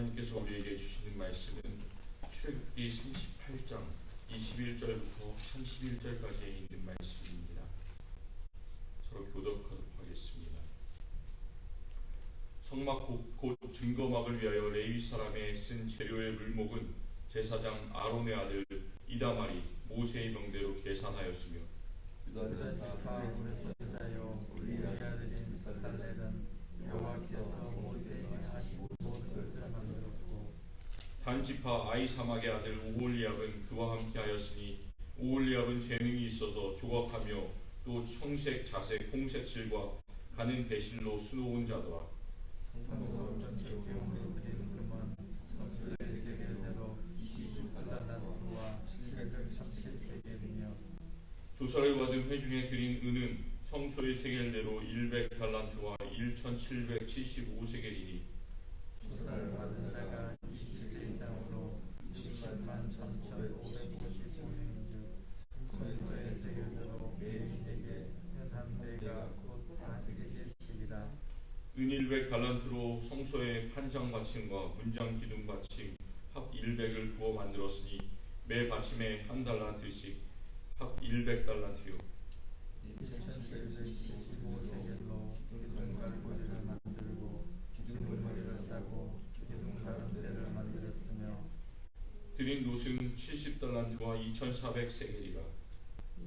하나님께서 우리에게 주시는 말씀은 출애굽기 38장 21절부터 31절까지에 있는 말씀입니다. 서로 교독하도록 하겠습니다. 성막 곧 증거막을 위하여 레위 사람의 쓴 재료의 물목은 제사장 아론의 아들 이다말이 모세의 명대로 계산하였으며 유다 지파 선자요 우리의 아들인 살렐은 여호와께서 모세에게 하신 모습을 만들었고 단 지파 아히사막의 아들 오홀리압은 그와 함께하였으니 오홀리압은 재능이 있어서 조각하며 또 청색, 자색, 홍색 실과 가는 배실로 수놓은 자더라. 성소 전체 비용으로 드리는 금은 성소의 세겔대로 20달란트와 730세겔이며 조사를 받은 회중에 드린 은은 성소의 세겔대로 100달란트와 1775세겔이니 조사를 받은 자가 20세 이상으로 60만 3,555명인즉 성소의 세겔대로 매인에게 한 배가 곧 다스리실이라. 은 100달란트로 성소의 판장 받침과 문장 기둥 받침 합 100을 부어 만들었으니 매 받침에 한 달란트씩 합 100달란트요. 2775세겔로 기둥 갈고리를 만들고 기둥머리를 싸고 기둥 가운데를 만들었으며 드린 놋은 70달란트와 2400세겔이라.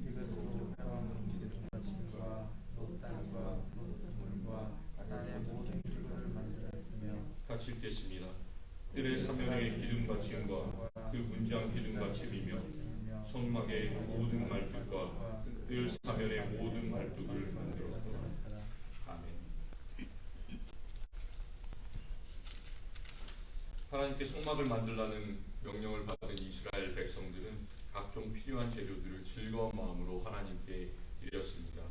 이것으로 회왕은 기둥 받침과 놋단과 놋물과 단의 모든 기구를 만들었으며 같이 읽겠습니다. 뜰의 사면의 기둥 받침과 그 문장 기둥 받침이며 성막의 모든 말뚝과 뜰 사면의 모든 말뚝을 만들었더라. 아멘. 하나님께 성막을 만들라는 명령을 받은 이스라엘 백성들은 각종 필요한 재료들을 즐거운 마음으로 하나님께 드렸습니다.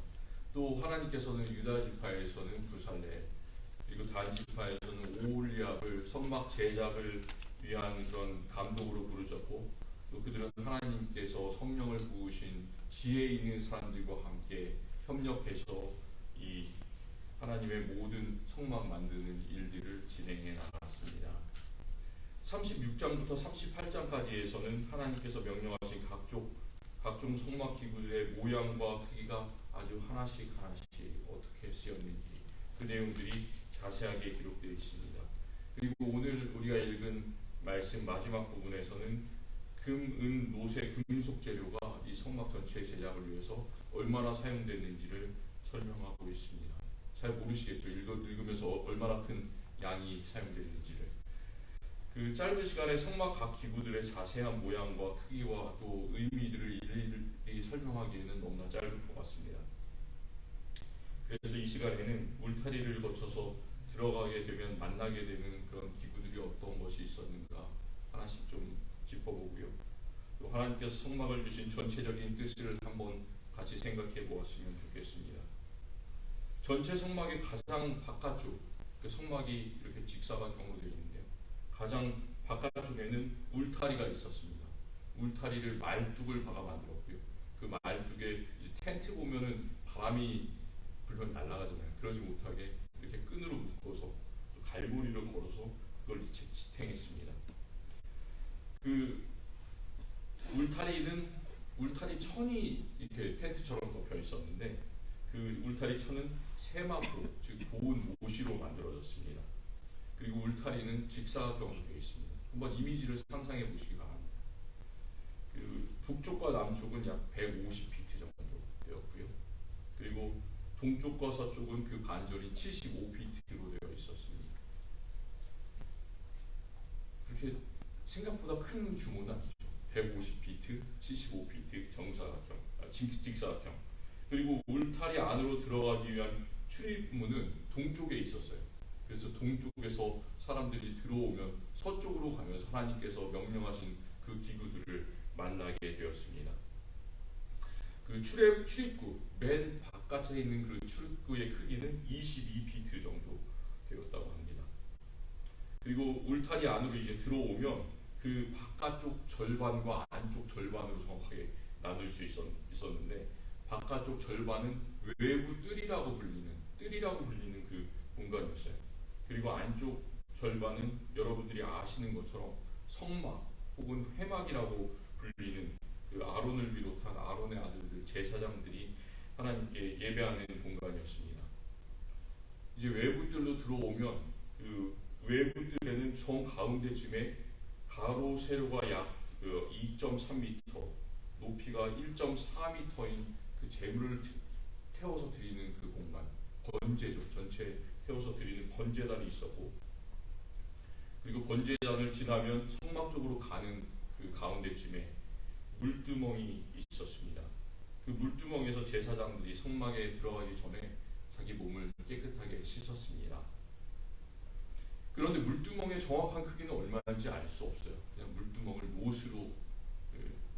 또 하나님께서는 유다 지파에서는 부살레 그리고 단 지파에서는 오홀리압을 성막 제작을 위한 그런 감독으로 부르셨고 또 그들은 하나님께서 성령을 부으신 지혜 있는 사람들과 함께 협력해서 이 하나님의 모든 성막 만드는 일들을 진행해 나갔습니다. 36장부터 38장까지에서는 하나님께서 명령하신 각종 성막 기구들의 모양과 크기가 아주 하나씩 어떻게 쓰였는지 그 내용들이 자세하게 기록되어 있습니다. 그리고 오늘 우리가 읽은 말씀 마지막 부분에서는 금, 은, 놋의 금속 재료가 이 성막 전체의 제작을 위해서 얼마나 사용됐는지를 설명하고 있습니다. 잘 모르시겠죠? 읽으면서 얼마나 큰 양이 사용됐는지를. 그 짧은 시간에 성막 각 기구들의 자세한 모양과 크기와 또 의미들을 일일이 설명하기에는 너무나 짧을 것 같습니다. 그래서 이 시간에는 울타리를 거쳐서 들어가게 되면 만나게 되는 그런 기구들이 어떤 것이 있었는가 하나씩 좀 짚어보고요. 또 하나님께서 성막을 주신 전체적인 뜻을 한번 같이 생각해 보았으면 좋겠습니다. 전체 성막의 가장 바깥쪽, 그 성막이 이렇게 직사각형으로 되어 있는데요. 가장 바깥쪽에는 울타리가 있었습니다. 울타리를 말뚝을 박아 만들었고요. 그 말뚝에 텐트 보면은 바람이 불면 날아가잖아요. 그러지 못하게 이렇게 끈으로 묶어서 갈고리를 걸어서 그걸 지탱했습니다. 그 울타리 천이 이렇게 텐트처럼 덮여 있었는데 그 울타리 천은 세마포, 즉 고운 모시로 만들어졌습니다. 그리고 울타리는 직사각형으로 되어 있습니다. 한번 이미지를 상상해 보시기 바랍니다. 그 북쪽과 남쪽은 약 150피트 정도 되었고요. 그리고 동쪽과 서쪽은 그 반절인 75피트로 되어 있었습니다. 그렇게 생각보다 큰 규모는 아니죠. 150피트, 75피트 직사각형. 그리고 울타리 안으로 들어가기 위한 출입문은 동쪽에 있었어요. 그래서 동쪽에서 사람들이 들어오면 서쪽으로 가면서 하나님께서 명령하신 그 기구들을 만나게 되었습니다. 그 출입구 맨 바깥에 있는 그 출입구의 크기는 22피트 정도 되었다고 합니다. 그리고 울타리 안으로 이제 들어오면 그 바깥쪽 절반과 안쪽 절반으로 정확하게 나눌 수 있었는데 바깥쪽 절반은 외부 뜰이라고 불리는 그 공간이었어요. 그리고 안쪽 절반은 여러분들이 아시는 것처럼 성막 혹은 회막이라고 불리는 그 아론을 비롯한 아론의 아들들 제사장들이 하나님께 예배하는 공간이었습니다. 이제 외부들로 들어오면 그 외부들에는 정 가운데쯤에 가로 세로가 약 2.3m, 높이가 1.4m인 그 제물을 태워서 드리는 그 공간, 번제죠. 전체 태워서 드리는 번제단이 있었고, 그리고 번제단을 지나면 성막 쪽으로 가는 그 가운데쯤에 물두멍이 있었습니다. 그 물두멍에서 제사장들이 성막에 들어가기 전에 자기 몸을 깨끗하게 씻었습니다. 그런데 물두멍의 정확한 크기는 얼마인지 알 수 없어요. 그냥 물두멍을 못으로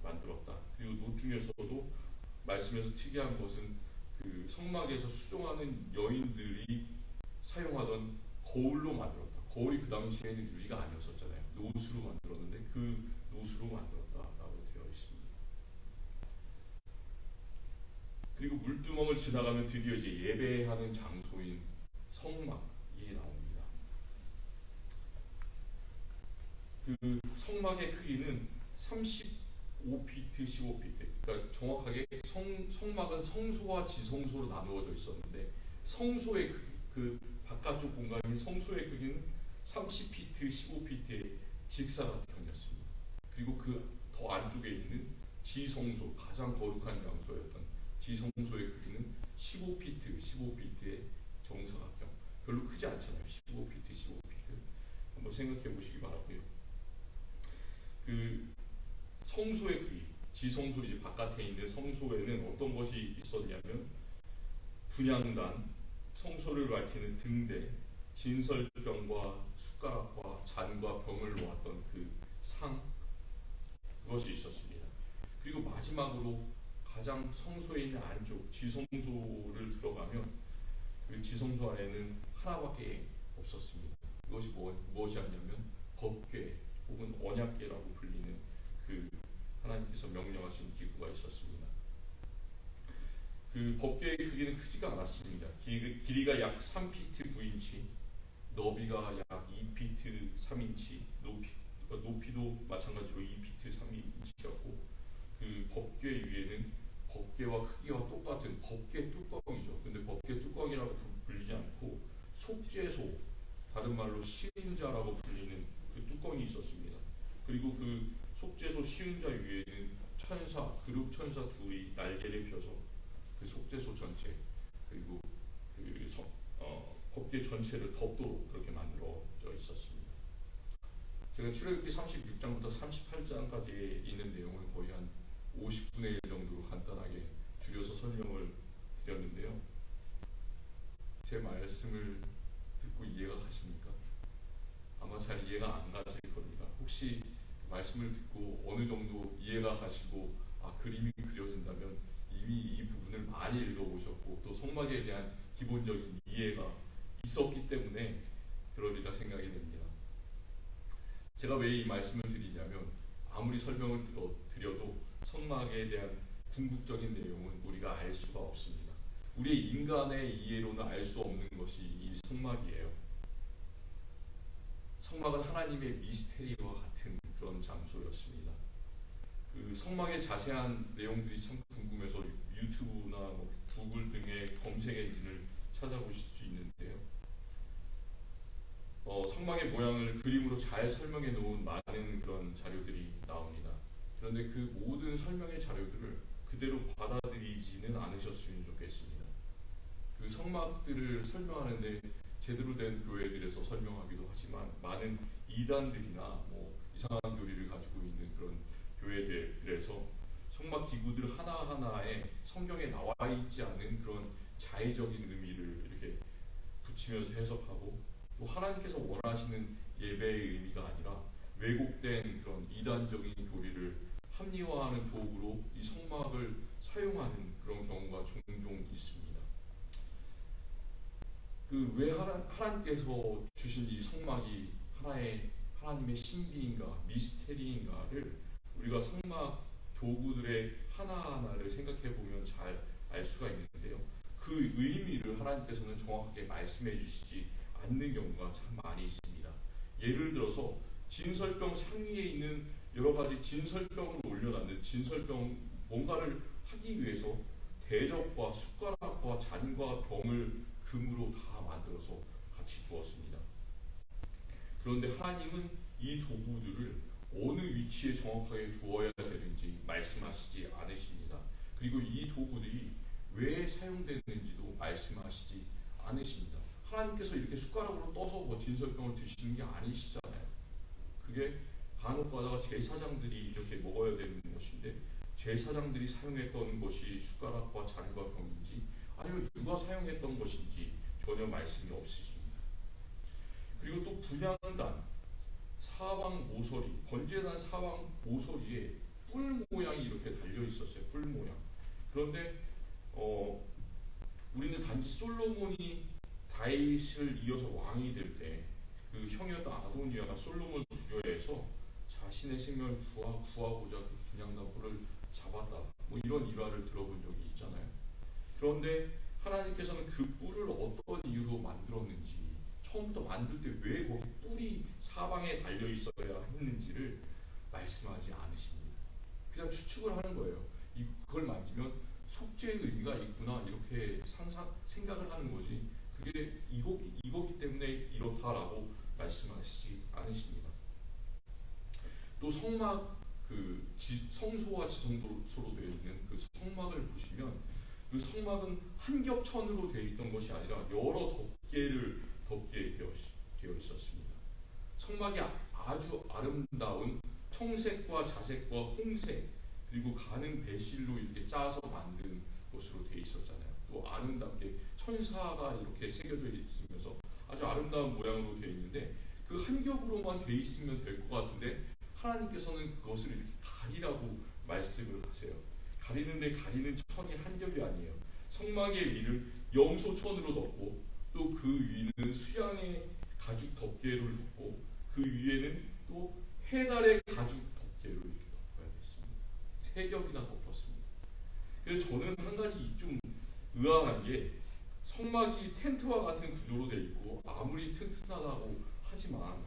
만들었다. 그리고 못 중에서도 말씀에서 특이한 것은 그 성막에서 수종하는 여인들이 사용하던 거울로 만들었다. 거울이 그 당시에는 유리가 아니었었잖아요. 노수로 만들었는데 그 노수로 만들었다라고 되어 있습니다. 그리고 물두멍을 지나가면 드디어 이제 예배하는 장소인 성막이 나옵니다. 그 성막의 크기는 35피트, 15피트. 그러니까 정확하게 성막은 성소와 지성소로 나누어져 있었는데 성소의 그 바깥쪽 공간인 성소의 크기는 30피트, 15피트의 직사각형이었습니다. 그리고 그 더 안쪽에 있는 지성소, 가장 거룩한 장소였던 지성소의 크기는 15피트, 15피트의 정사각형. 별로 크지 않잖아요. 15피트, 15피트. 한번 생각해 보시기 바라고요. 그 성소의 크기, 지성소 이제 바깥에 있는 성소에는 어떤 것이 있었냐면 분향단, 성소를 밝히는 등대, 진설병과 숟가락과 잔과 병을 놓았던 그 상, 그것이 있었습니다. 그리고 마지막으로 가장 성소에 있는 안쪽 지성소를 들어가면 그 지성소 안에는 하나밖에 없었습니다. 그것이 무엇이었냐면 법궤 혹은 언약궤라고 불리는 그 하나님께서 명령하신 기구가 있었습니다. 그 법궤의 크기는 크지가 않았습니다. 길이가 약 3피트 9인치, 너비가 약 2피트 3인치, 높이도 마찬가지로 2피트 3인치였고, 그 법궤 위에는 법궤와 크기와 똑같은 법궤 뚜껑이죠. 근데 법궤 뚜껑이라고 불리지 않고 속죄소, 다른 말로 시은자라고 불리는 그 뚜껑이 있었습니다. 그리고 그 속죄소 시은자 위에는 천사, 그룹 천사 둘이 날개를 펴서 그 속죄소 전체 그리고 그 법궤 전체를 덮도록 그렇게 만들어져 있었습니다. 제가 출애굽기 36장부터 38장까지 있는 내용을 거의 한 50분의 1 정도로 간단하게 줄여서 설명을 드렸는데요. 제 말씀을 듣고 이해가 가십니까? 아마 잘 이해가 안 가실 겁니다. 혹시 말씀을 듣고 어느 정도 이해가 가시고 그림이 그려진다면 이미 이 부분을 많이 읽어보셨고 또 성막에 대한 기본적인 이해가 있었기 때문에 그러리라 생각이 됩니다. 제가 왜 이 말씀을 드리냐면 아무리 설명을 드려도 성막에 대한 궁극적인 내용은 우리가 알 수가 없습니다. 우리의 인간의 이해로는 알 수 없는 것이 이 성막이에요. 성막은 하나님의 미스테리와 같은 그런 장소였습니다. 그 성막의 자세한 내용들이 참 궁금해서 유튜브나 구글 등의 검색 엔진을 찾아보실 수 있는데요. 성막의 모양을 그림으로 잘 설명해 놓은 많은 그런 자료들이 나옵니다. 그런데 그 모든 설명의 자료들을 그대로 받아들이지는 않으셨으면 좋겠습니다. 그 성막들을 설명하는데 제대로 된 교회들에서 설명하기도 하지만 많은 이단들이나 이상한 교리를 가지고 있는 그런 교회들에서 성막 기구들 하나하나에 성경에 나와 있지 않은 그런 자의적인 의미를 이렇게 붙이면서 해석하고 또 하나님께서 원하시는 예배의 의미가 아니라 왜곡된 그런 이단적인 교리를 합리화하는 도구로 이 성막을 사용하는 그런 경우가 종종 있습니다. 왜 하나님께서 주신 이 성막이 하나님의 신비인가 미스테리인가를 우리가 성막 도구들의 하나하나를 생각해 보면 잘 알 수가 있는데요. 그 의미를 하나님께서는 정확하게 말씀해 주시지 않는 경우가 참 많이 있습니다. 예를 들어서 진설병 상위에 있는 여러 가지 진설병을 올려놨는 진설병 뭔가를 하기 위해서 대접과 숟가락과 잔과 병을 금으로 다 만들어서 같이 두었습니다. 그런데 하나님은 이 도구들을 어느 위치에 정확하게 두어야 되는지 말씀하시지 않으십니다. 그리고 이 도구들이 왜 사용되는지도 말씀하시지 않으십니다. 하나님께서 이렇게 숟가락으로 떠서 뭐 진설병을 드시는 게 아니시잖아요. 그게 간혹 가다가 제사장들이 이렇게 먹어야 되는 것인데 제사장들이 사용했던 것이 숟가락과 잔과 병인지 아니면 누가 사용했던 것인지 전혀 말씀이 없으십니다. 그리고 또 분향단 사방 모서리, 번제단 사방 모서리에 뿔 모양이 이렇게 달려 있었어요. 뿔 모양. 그런데 우리는 단지 솔로몬이 다윗을 이어서 왕이 될 때 그 형이었던 아도니아가 솔로몬을 두려워해서 자신의 생명을 구하고자 그 분향단 뿔을 잡았다. 뭐 이런 일화를 들어본 적이 있잖아요. 그런데 하나님께서는 그 뿔을 어떤 이유로 만들었는지, 처음부터 만들 때 왜 거기 뿔이 사방에 달려 있어야 했는지를 말씀하지 않으십니다. 그냥 추측을 하는 거예요. 그걸 만지면 속죄의 의미가 있구나 이렇게 생각을 하는 거지. 그게 이거기 때문에 이렇다라고 말씀하시지 않으십니다. 또 성막 성소와 지성소로 되어 있는 그 성막을 보시면 그 성막은 한 겹천으로 되어 있던 것이 아니라 여러 덮개 되어 있었습니다. 성막이 아주 아름다운 청색과 자색과 홍색 그리고 가는 배실로 이렇게 짜서 만든 것으로 되어 있었잖아요. 또 아름답게 천사가 이렇게 새겨져 있으면서 아주 아름다운 모양으로 되어 있는데 그 한 겹으로만 되어 있으면 될 것 같은데 하나님께서는 그것을 이렇게 가리라고 말씀을 하세요. 가리는데 가리는 천이 한 겹이 아니에요. 성막의 위를 염소천으로 덮고 또 그 위는 수양의 가죽 덮개를 덮고 그 위에는 또 해달의 가죽 덮개로 이렇게 덮어야 됐습니다. 세 겹이나 덮었습니다. 그래서 저는 한 가지 좀 의아한 게 성막이 텐트와 같은 구조로 되어 있고 아무리 튼튼하다고 하지만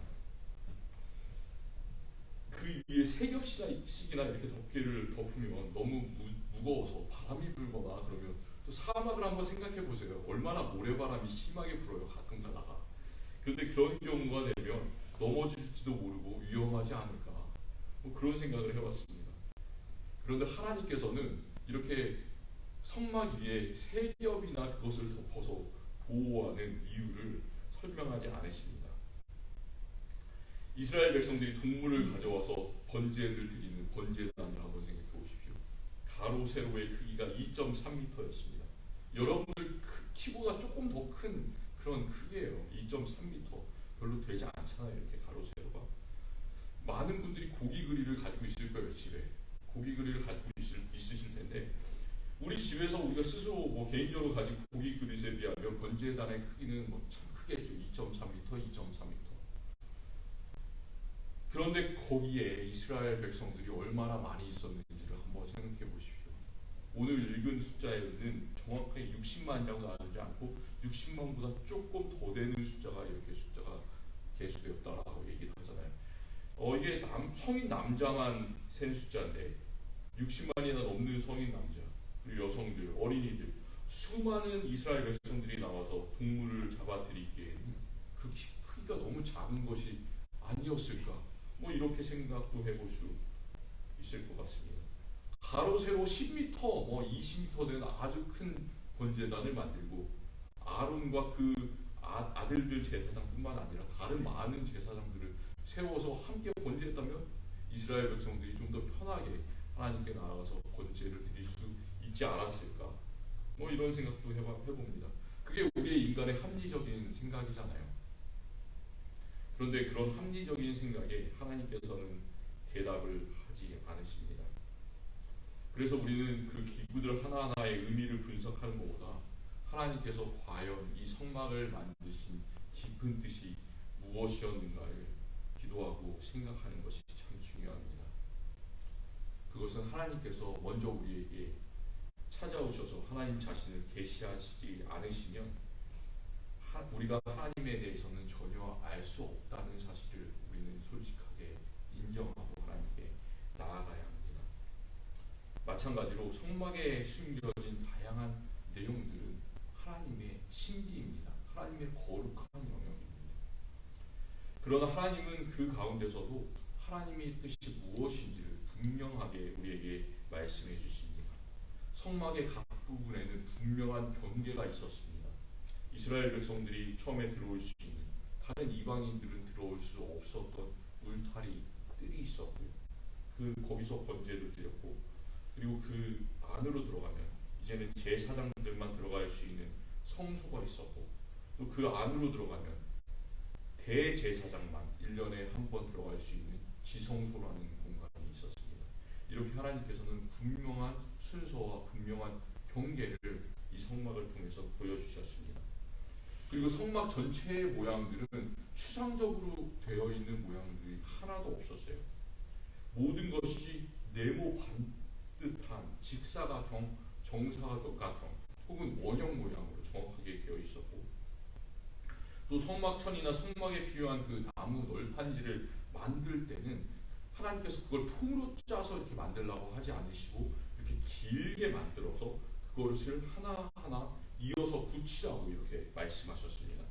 그 위에 세 겹씩이나 이렇게 덮개를 덮으면 너무 무거워서 바람이 불거나 그러면 또 사막을 한번 생각해 보세요. 얼마나 모래바람이 심하게 불어요. 가끔 가다가. 그런데 그런 경우가 되면 넘어질지도 모르고 위험하지 않을까 뭐 그런 생각을 해봤습니다. 그런데 하나님께서는 이렇게 성막 위에 세 겹이나 그것을 덮어서 보호하는 이유를 설명하지 않으십니다. 이스라엘 백성들이 동물을 가져와서 번제를 드리는 번제단을 한번 생각해 보십시오. 가로 세로의 크기가 2.3m였습니다. 여러분들 키보다 조금 더 큰 그런 크기예요. 2.3m 별로 되지 않잖아요. 이렇게 가로 세로가. 많은 분들이 고기 그릴을 가지고 있을 거예요. 집에 고기 그릴을 가지고 있으실 텐데 우리 집에서 우리가 스스로 뭐 개인적으로 가진 고기 그릇에 비하면 번제단의 크기는 뭐 참 크겠죠. 2.3m, 2.3m. 그런데 거기에 이스라엘 백성들이 얼마나 많이 있었는지를 한번 생각해 보십시오. 오늘 읽은 숫자에는 정확하게 60만이라고 나오지 않고 60만보다 조금 더 되는 숫자가 이렇게 숫자가 계수되었다라고 얘기를 하잖아요. 이게 성인 남자만 센 숫자인데 60만이나 넘는 성인 남자 그리고 여성들, 어린이들 수많은 이스라엘 백성들이 나와서 동물을 잡아들이기에는 그 크기가 너무 작은 것이 아니었을까 뭐 이렇게 생각도 해볼 수 있을 것 같습니다. 가로 세로 10m, 뭐 20m 되는 아주 큰 번제단을 만들고 아론과 그 아들들 제사장뿐만 아니라 다른 많은 제사장들을 세워서 함께 번제했다면 이스라엘 백성들이 좀 더 편하게 하나님께 나아가서 번제를 드릴 수 있지 않았을까 뭐 이런 생각도 해봅니다. 그게 우리의 인간의 합리적인 생각이잖아요. 그런데 그런 합리적인 생각에 하나님께서는 대답을 하지 않으십니다. 그래서 우리는 그 기구들 하나하나의 의미를 분석하는 것보다 하나님께서 과연 이 성막을 만드신 깊은 뜻이 무엇이었는가를 기도하고 생각하는 것이 참 중요합니다. 그것은 하나님께서 먼저 우리에게 찾아오셔서 하나님 자신을 계시하시지 않으시면 우리가 하나님에 대해서는 전혀 알 수 없다는 사실을 우리는 솔직하게 인정하고 하나님께 나아가야 합니다. 마찬가지로 성막에 숨겨진 다양한 내용들은 하나님의 신비입니다. 하나님의 거룩한 영역입니다. 그러나 하나님은 그 가운데서도 하나님의 뜻이 무엇인지를 분명하게 우리에게 말씀해 주십니다. 성막의 각 부분에는 분명한 경계가 있었습니다. 이스라엘 백성들이 처음에 들어올 수 있는, 다른 이방인들은 들어올 수 없었던 울타리 뜰이 있었고요. 거기서 번제를 드렸고, 그리고 그 안으로 들어가면 이제는 제사장들만 들어갈 수 있는 성소가 있었고, 또 그 안으로 들어가면 대제사장만 1년에 한 번 들어갈 수 있는 지성소라는 공간이 있었습니다. 이렇게 하나님께서는 분명한 순서와 분명한 경계를 이 성막을 통해서 보여주셨습니다. 그리고 성막 전체의 모양들은 추상적으로 되어 있는 모양들이 하나도 없었어요. 모든 것이 네모 반듯한 직사각형, 정사각형 혹은 원형 모양으로 정확하게 되어 있었고, 또 성막천이나 성막에 필요한 그 나무 널판지를 만들 때는 하나님께서 그걸 통으로 짜서 이렇게 만들라고 하지 않으시고 이렇게 길게 만들어서 그것을 하나하나 이어서 붙이라고 이렇게 말씀하셨습니다.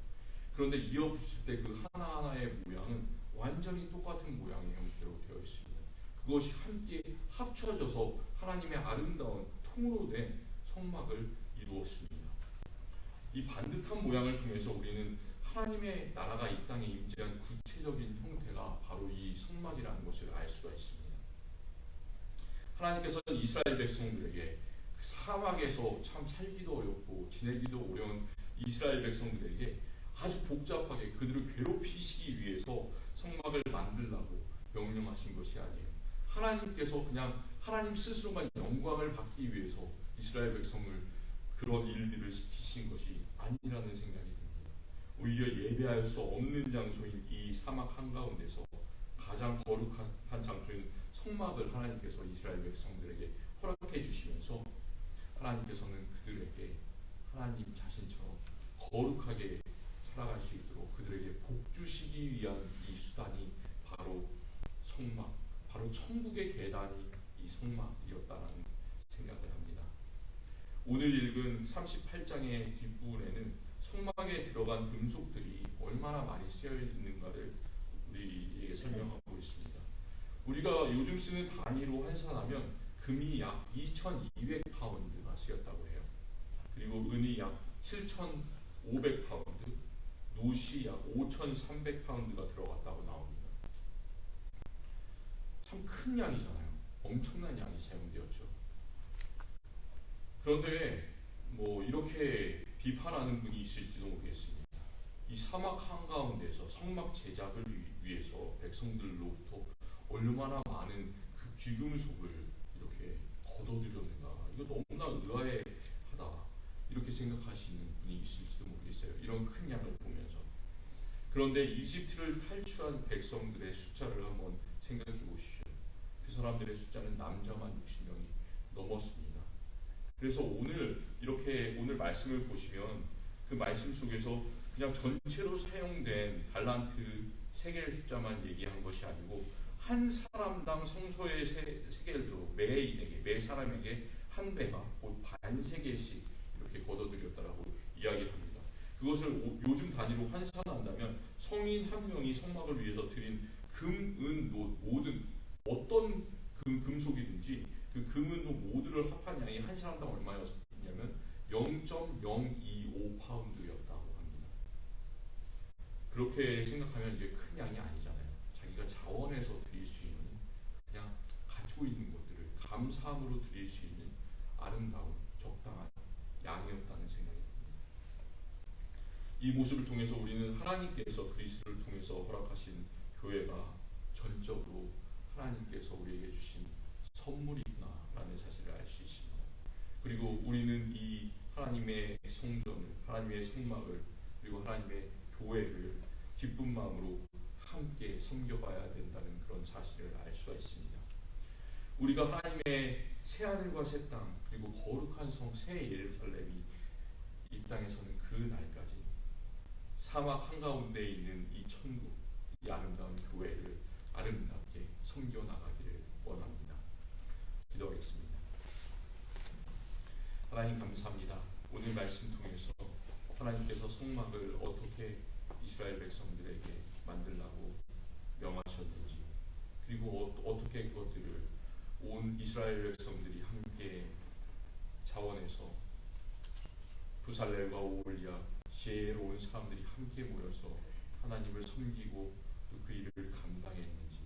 그런데 이어 붙일 때 그 하나하나의 모양은 완전히 똑같은 모양의 형태로 되어 있습니다. 그것이 함께 합쳐져서 하나님의 아름다운 통으로 된 성막을 이루었습니다. 이 반듯한 모양을 통해서 우리는 하나님의 나라가 이 땅에 임재한 구체적인 형태가 바로 이 성막이라는 것을 알 수가 있습니다. 하나님께서는 이스라엘 백성들에게 사막에서 참 살기도 어렵고 지내기도 어려운 이스라엘 백성들에게 아주 복잡하게 그들을 괴롭히시기 위해서 성막을 만들라고 명령하신 것이 아니에요. 하나님께서 그냥 하나님 스스로만 영광을 받기 위해서 이스라엘 백성을 그런 일들을 시키신 것이 아니라는 생각이 듭니다. 오히려 예배할 수 없는 장소인 이 사막 한가운데서 가장 거룩한 장소인 성막을 하나님께서 이스라엘 백성들에게 허락해 주시면서 하나님께서는 그들에게 하나님 자신처럼 거룩하게 살아갈 수 있도록 그들에게 복 주시기 위한 이 수단이 바로 성막, 바로 천국의 계단이 이 성막이었다는 생각을 합니다. 오늘 읽은 38장의 뒷부분에는 성막에 들어간 금속들이 얼마나 많이 쓰여 있는가를 우리에게 설명하고 있습니다. 우리가 요즘 쓰는 단위로 환산하면 금이 약 2,200파운드가 쓰였다고 해요. 그리고 은이 약 7,500파운드, 노시 약 5,300파운드가 들어갔다고 나옵니다. 참 큰 양이잖아요. 엄청난 양이 사용되었죠. 그런데 이렇게 비판하는 분이 있을지도 모르겠습니다. 이 사막 한가운데서 성막 제작을 위해서 백성들로부터 얼마나 많은 그 귀금속을 이렇게 걷어들였는가, 이거 너무나 의아해하다 이렇게 생각하시는 분이 있을지도 모르겠어요. 이런 큰 양을 보면서. 그런데 이집트를 탈출한 백성들의 숫자를 한번 생각해 보십시오. 그 사람들의 숫자는 남자만 60명이 넘었습니다. 그래서 오늘 말씀을 보시면 그 말씀 속에서 그냥 전체로 사용된 달란트 세겔 숫자만 얘기한 것이 아니고 한 사람당 성소의 세겔로 매 사람에게 한 배가 곧 반세겔씩 이렇게 걷어들였다라고 이야기를 합니다. 그것을 요즘 단위로 환산한다면 성인 한 명이 성막을 위해서 드린 금, 은, 노 모든 어떤 금속이든지 그 금, 은, 노 모두를 합한 양이 한 사람당 얼마였냐면 0.025파운드였다고 합니다. 그렇게 생각하면 이게 큰 양이 아니잖아요. 자기가 자원해서 드릴 수 있는, 그냥 가지고 있는 것들을 감사함으로 드릴 수 있는 아름다운 적당한 양이었다는 생각이 듭니다. 이 모습을 통해서 우리는 하나님께서 그리스도를 통해서 허락하신 교회가 전적으로 하나님께서 우리에게 주신 선물이구나라는 사실을 알 수 있습니다. 그리고 우리는 이 하나님의 성전을, 하나님의 성막을, 그리고 하나님의 교회를 기쁜 마음으로 함께 섬겨봐야 된다는 그런 사실을 알 수가 있습니다. 우리가 하나님의 새 하늘과 새 땅, 그리고 거룩한 성 새 예루살렘이 이 땅에서는 그 날까지 사막 한가운데 있는 이 천국, 이 아름다운 교회를 아름답게 섬겨나가기를 원합니다. 기도하겠습니다. 하나님 감사합니다. 오늘 말씀 통해서 하나님께서 성막을 어떻게 이스라엘 백성들에게 만들라고 명하셨는지, 그리고 어떻게 그것들을 온 이스라엘 백성들이 함께 자원해서 부살렐과 오홀리아 지혜로운 사람들이 함께 모여서 하나님을 섬기고 또 그 일을 감당했는지,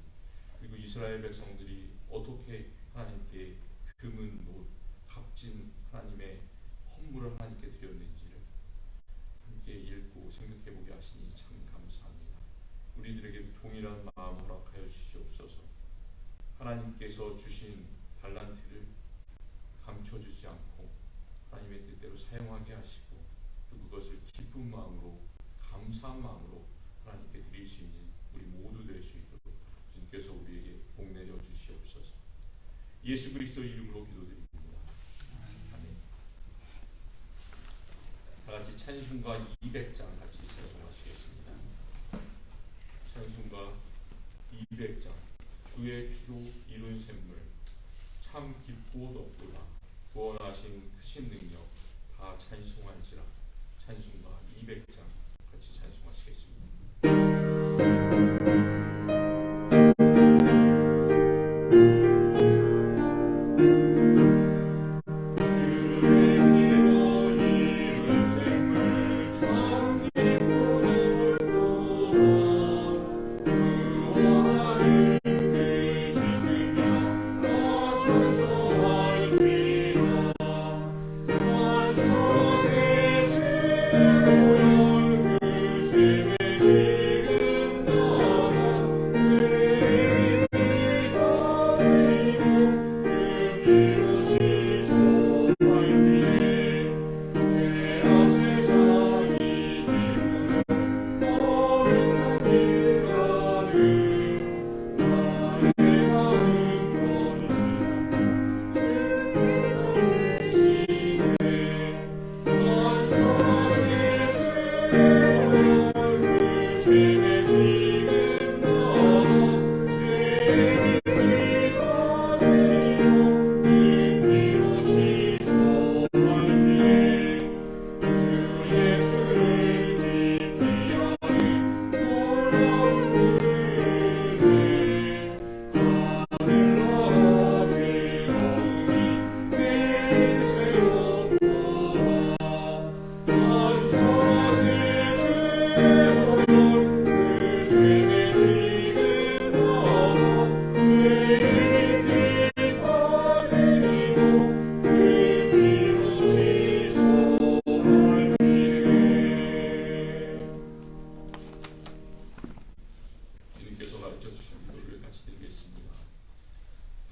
그리고 이스라엘 백성들이 어떻게 하나님께 금은 못 값진 하나님의 헌물을 하나님께 드렸는지를 함께 읽고 생각해보게 하시니 참 감사합니다. 우리들에게 동일한 마음 허락하여 주시옵소서. 하나님께서 주신 달란트를 감춰주지 않고 하나님의 뜻대로 사용하게 하시고, 또 그것을 기쁜 마음으로 감사한 마음으로 하나님께 드릴 수 있는 우리 모두 될 수 있도록 주님께서 우리에게 복 내려 주시옵소서. 예수 그리스도 이름으로 기도드립니다. 아멘. 다 같이 찬송가 200장 같이 찬송하시겠습니다. 찬송가 200장. 주의 피로 이룬 샘물 참 깊고 높도다. 구원하신 크신 능력 다 찬송할지라. 찬송가 200장 같이 찬송하시겠습니다.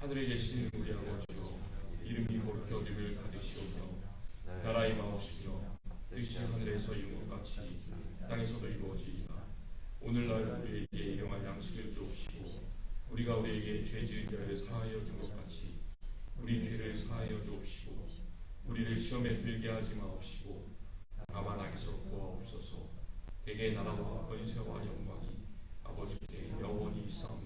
하늘에 계신 우리 아버지여, 이름이 거룩히 여김을 받으시오며 나라의 임하옵시며 뜻이 하늘에서 이룬 것 같이 땅에서도 이루어지이다. 오늘날 우리에게 일용할 양식을 주옵시고, 우리가 우리에게 죄 지은 자를 사하여 준 것 같이 우리 죄를 사하여 주옵시고, 우리를 시험에 들게 하지 마옵시고 다만 악에서 구하옵소서. 대개 나라와 권세와 영광이 아버지께 영원히 있사옵나이다.